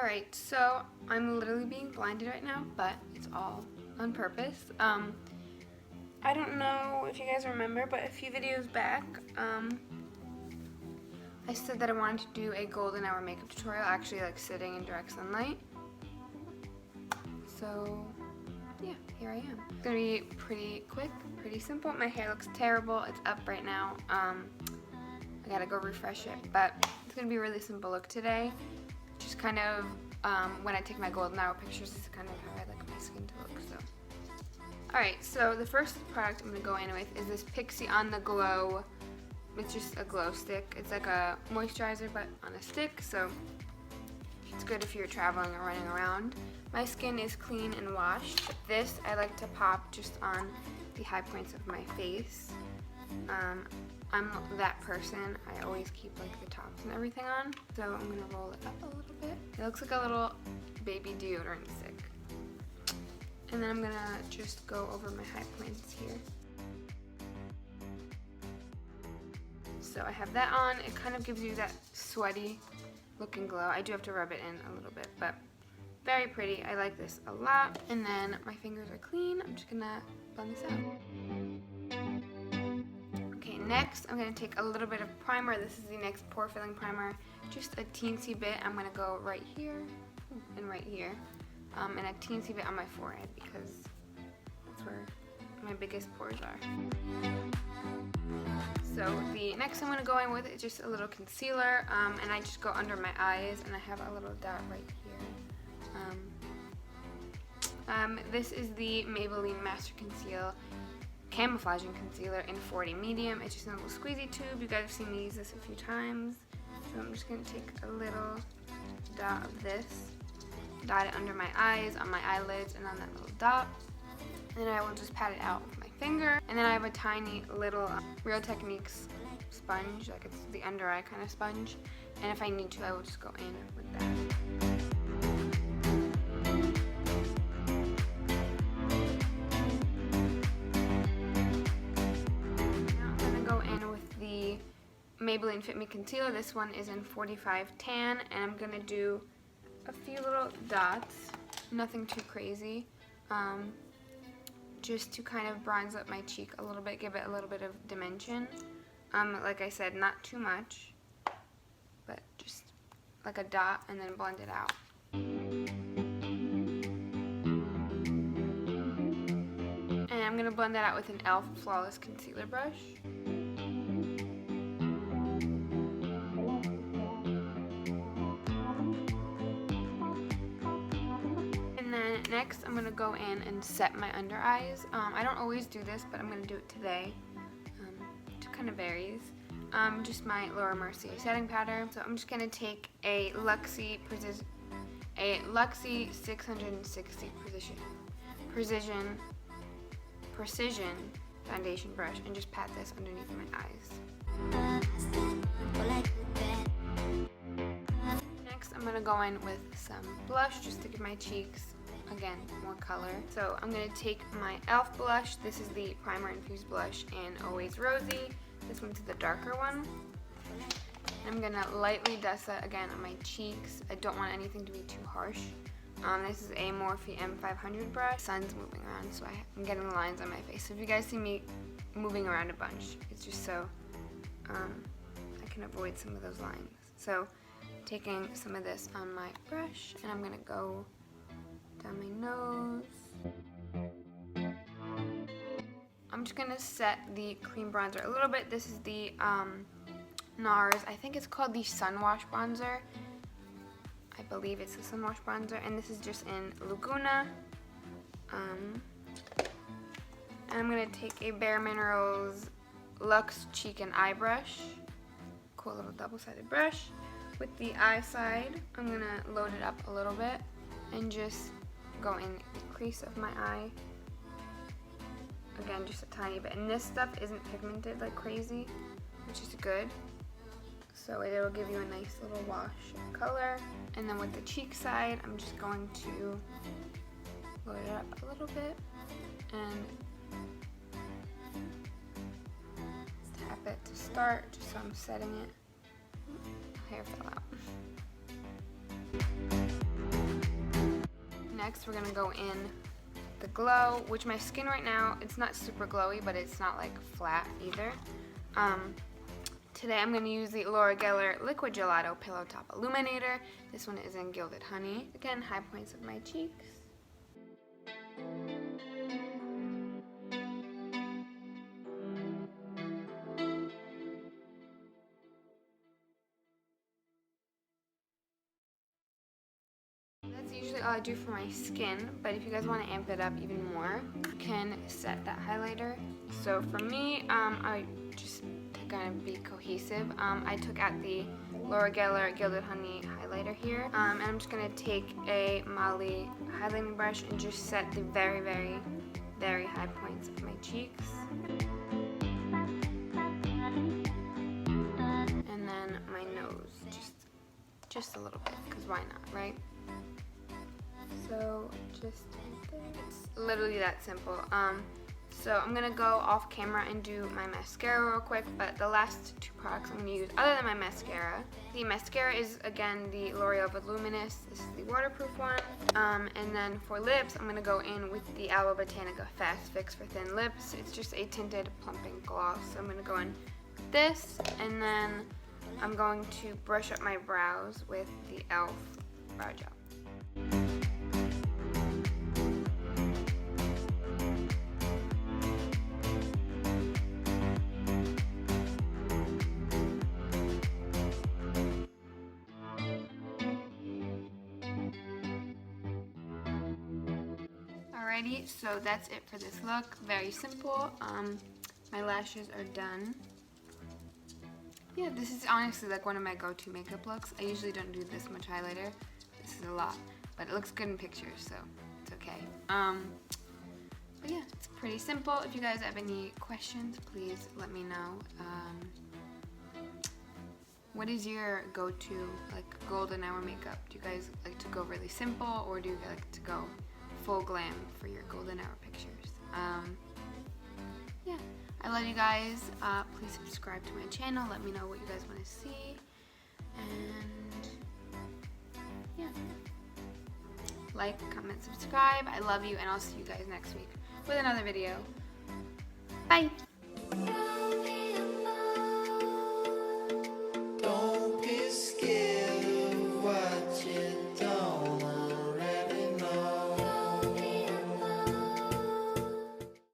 Alright, so I'm literally being blinded right now, but it's all on purpose. I don't know if you guys remember, but a few videos back, I said that I wanted to do a golden hour makeup tutorial, actually like sitting in direct sunlight. So yeah, here I am. It's gonna be pretty quick, pretty simple. My hair looks terrible, it's up right now. I gotta go refresh it, but it's gonna be a really simple look today. Just kind of, when I take my golden hour pictures, this is kind of how I like my skin to look, so. Alright, so the first product I'm gonna go in with is this Pixi On The Glow. It's just a glow stick. It's like a moisturizer, but on a stick, so it's good if you're traveling or running around. My skin is clean and washed. This I like to pop just on the high points of my face. I'm that person. I always keep like the tops and everything on. So I'm gonna roll it up a little bit. It looks like a little baby deodorant stick. And then I'm gonna just go over my high points here. So I have that on. It kind of gives you that sweaty looking glow. I do have to rub it in a little bit, but very pretty. I like this a lot. And then my fingers are clean. I'm just gonna blend this out. Okay, next I'm gonna take a little bit of primer. This is the NYX pore filling primer. Just a teensy bit. I'm gonna go right here and right here. And a teensy bit on my forehead because that's where my biggest pores are. So the next I'm going to go in with is just a little concealer, and I just go under my eyes, and I have a little dot right here. This is the Maybelline Master Conceal Camouflaging Concealer in 40 Medium. It's just a little squeezy tube. You guys have seen me use this a few times. So I'm just going to take a little dot of this, dot it under my eyes, on my eyelids, and on that little dot. And then I will just pat it out with my finger. And then I have a tiny little Real Techniques sponge, like it's the under eye kind of sponge. And if I need to, I will just go in with that. Now I'm gonna go in with the Maybelline Fit Me Concealer. This one is in 45 Tan, and I'm gonna do a few little dots, nothing too crazy. Just to kind of bronze up my cheek a little bit, give it a little bit of dimension. Like I said, not too much, but just like a dot and then blend it out. And I'm gonna blend that out with an e.l.f. Flawless Concealer brush. Next, I'm going to go in and set my under eyes. I don't always do this, but I'm going to do it today. It kind of varies. Just my Mercier setting powder. So I'm just going to take a Luxie 660 precision foundation brush and just pat this underneath my eyes. Next, I'm going to go in with some blush just to give my cheeks, again, more color. So I'm going to take my e.l.f. blush. This is the Primer Infused blush in Always Rosy. This one's the darker one. I'm going to lightly dust that again on my cheeks. I don't want anything to be too harsh. This is a Morphe M500 brush. The sun's moving around, so I'm getting lines on my face. So if you guys see me moving around a bunch, it's just so I can avoid some of those lines. So taking some of this on my brush, and I'm going to go down my nose. I'm just going to set the cream bronzer a little bit. This is the NARS. I think it's called the Sun Wash Bronzer. I believe it's the Sun Wash Bronzer. And this is just in Laguna. And I'm going to take a Bare Minerals Luxe Cheek and Eye Brush. Cool little double-sided brush. With the eye side, I'm going to load it up a little bit and just go in the crease of my eye. Again, just a tiny bit. And this stuff isn't pigmented like crazy, which is good. So it will give you a nice little wash of color. And then with the cheek side, I'm just going to load it up a little bit and tap it to start, just so I'm setting it. Hair fell out. next we're gonna go in the glow, which my skin right now, it's not super glowy, but it's not like flat either. Today I'm going to use the L'Oreal Liquid Gelato Pillow Top Illuminator. This one is in Gilded Honey. Again, high points of my cheeks. That's usually all I do for my skin, but if you guys want to amp it up even more, you can set that highlighter. So for me, I just to kind of be cohesive, I took out the L'Oreal Gilded Honey highlighter here, and I'm just going to take a Molly highlighting brush and just set the very, very, very high points of my cheeks. And then my nose, just a little bit, because why not, right? So just right there. It's literally that simple. So I'm gonna go off camera and do my mascara real quick, but the last two products I'm gonna use other than my mascara. The mascara is again the L'Oreal Voluminous. This is the waterproof one. And then for lips, I'm gonna go in with the Alba Botanica Fast Fix for Thin Lips. It's just a tinted plumping gloss. So I'm gonna go in with this, and then I'm going to brush up my brows with the e.l.f. brow gel. Alrighty, so that's it for this look. Very simple. My lashes are done. Yeah, this is honestly like one of my go-to makeup looks. I usually don't do this much highlighter. This is a lot, but it looks good in pictures, so it's okay. But yeah, it's pretty simple. If you guys have any questions, please let me know. What is your go-to like golden hour makeup? Do you guys like to go really simple, or do you like to go full glam for your golden hour pictures? Yeah, I love you guys. Please subscribe to my channel. Let me know what you guys want to see. And yeah, like, comment, subscribe. I love you, and I'll see you guys next week with another video. Bye!